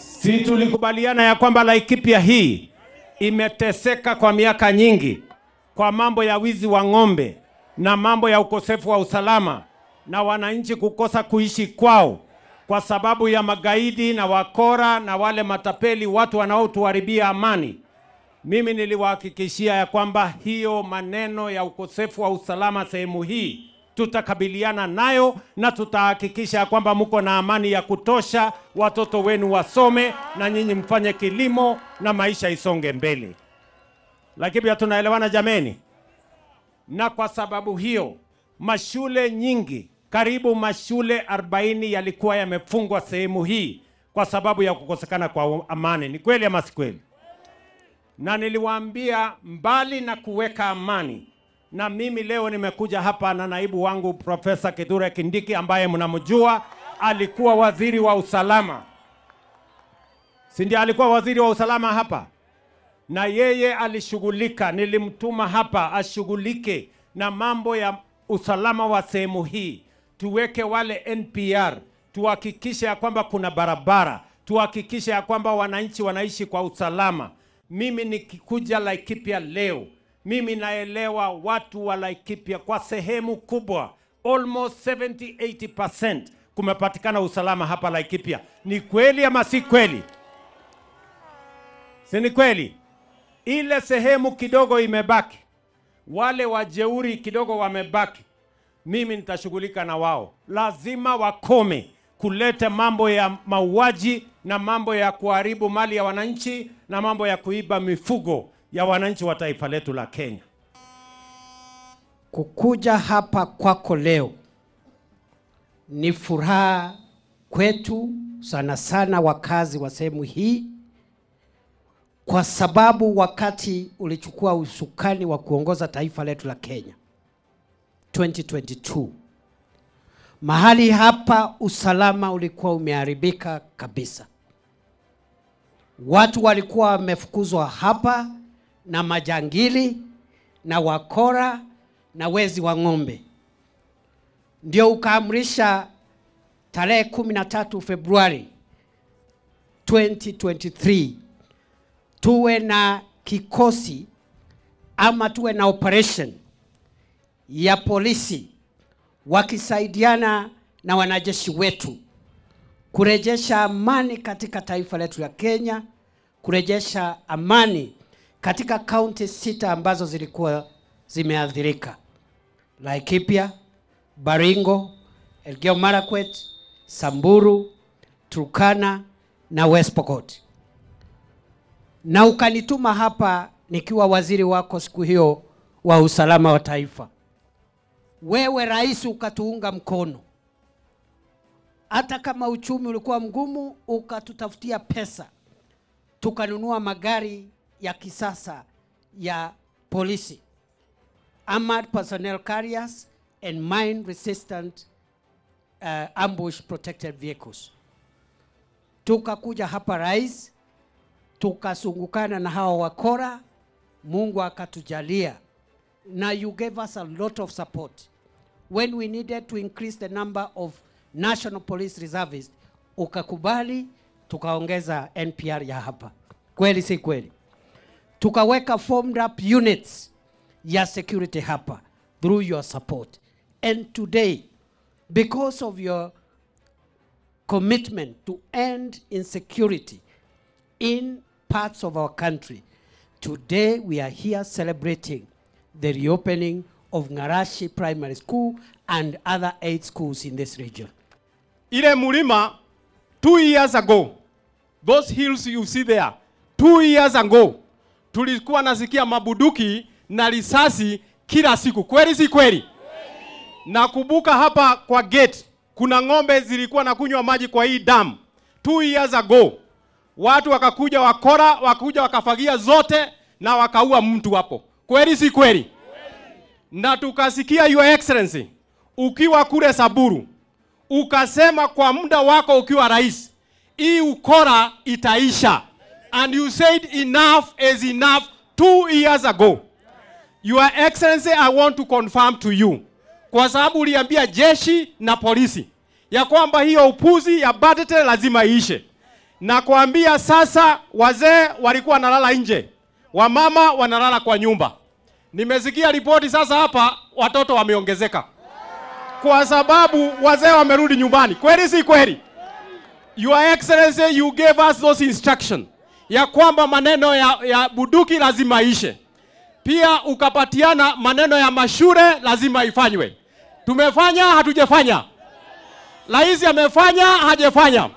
Si tulikubaliana ya kwamba Laikipia hii imeteseka kwa miaka nyingi kwa mambo ya wizi wa ng'ombe na mambo ya ukosefu wa usalama na wananchi kukosa kuishi kwao kwa sababu ya magaidi na wakora na wale matapeli, watu wanaotuharibia amani. Mimi niliwahakikishia ya kwamba hiyo maneno ya ukosefu wa usalama sehemu hii tutakabiliana nayo na tutahakikisha kwamba mko na amani ya kutosha, watoto wenu wasome na nyinyi mfanye kilimo na maisha isonge mbele. Lakini pia tunaelewana jameni? Na kwa sababu hiyo mashule nyingi, karibu mashule 40 yalikuwa yamefungwa sehemu hii kwa sababu ya kukosekana kwa amani. Ni kweli ama si kweli? Na niliwaambia mbali na kuweka amani, na mimi leo nimekuja hapa na naibu wangu Profesa Kithure Kindiki ambaye mnamjua, alikuwa waziri wa usalama. Si ndiye alikuwa waziri wa usalama hapa? Na yeye alishughulika, nilimtuma hapa ashughulike na mambo ya usalama wa sehemu hii. Tuweke wale NPR, tuhakikishe ya kwamba kuna barabara, tuhakikishe ya kwamba wananchi wanaishi kwa usalama. Mimi nikikuja Laikipia leo, mimi naelewa watu wa Laikipia kwa sehemu kubwa, almost 70-80% kumepatikana usalama hapa Laikipia. Ni kweli ama si kweli? Si ni kweli? Ile sehemu kidogo imebaki, wale wajeuri kidogo wamebaki, mimi nitashughulika na wao. Lazima wakome kulete mambo ya mauaji na mambo ya kuharibu mali ya wananchi na mambo ya kuiba mifugo ya wananchi wa taifa letu la Kenya. Kukuja hapa kwako leo ni furaha kwetu, sana sana wakazi wa sehemu hii, kwa sababu wakati ulichukua usukani wa kuongoza taifa letu la Kenya 2022, mahali hapa usalama ulikuwa umeharibika kabisa. Watu walikuwa wamefukuzwa hapa na majangili na wakora na wezi wa ng'ombe. Ndio ukaamrisha tarehe 13 Februari 2023 tuwe na kikosi ama tuwe na operation ya polisi wakisaidiana na wanajeshi wetu kurejesha amani katika taifa letu la Kenya, kurejesha amani katika kaunti 6 ambazo zilikuwa zimeathirika: Laikipia, Baringo, Elgeyo Marakwet, Samburu, Turkana na West Pokot. Na ukanituma hapa nikiwa waziri wako siku hiyo wa usalama wa taifa. Wewe rais ukatuunga mkono. Hata kama uchumi ulikuwa mgumu, ukatutafutia pesa. Tukanunua magari ya kisasa ya polisi, armored personnel carriers and mine resistant ambush protected vehicles. Tukakuja hapa rais, tukasungukana na hao wakora, Mungu akatujalia. Now you gave us a lot of support. When we needed to increase the number of National Police Reservists, ukakubali, tukaongeza NPR ya hapa. Kweli si kweli? Tukaweka formed up units ya security hapa through your support. And today, because of your commitment to end insecurity in parts of our country, today we are here celebrating the reopening of Ngarashi Primary School and other 8 schools in this region. Ile mulima 2 years ago, those hills you see there, 2 years ago, tulikuwa nasikia mabuduki na risasi kila siku. Kweli si kweli? Nakumbuka hapa kwa gate kuna ng'ombe zilikuwa na kunywa maji kwa hii dam 2 years ago. Watu wakakuja wakora, wakakuja wakafagia zote na wakaua mtu hapo. Kweli si kweli? Na tukasikia Your Excellency ukiwa kule Samburu ukasema kwa muda wako ukiwa rais, hii ukora itaisha. And you said enough is enough 2 years ago. Your Excellency, I want to confirm to you, kwa sababu uliambia jeshi na polisi ya kwamba hiyo upuzi ya Badete lazima iishe. na kuambia sasa wazee walikuwa wanalala nje, wamama wanalala kwa nyumba. Nimesikia ripoti sasa hapa watoto wameongezeka kwa sababu wazee wamerudi nyumbani. Kweli si kweli? Your Excellency, you gave us those instruction ya kwamba maneno ya bunduki lazima ishe. Pia ukapatiana maneno ya mashule lazima ifanywe. Tumefanya hatujafanya? Rais amefanya hajafanya?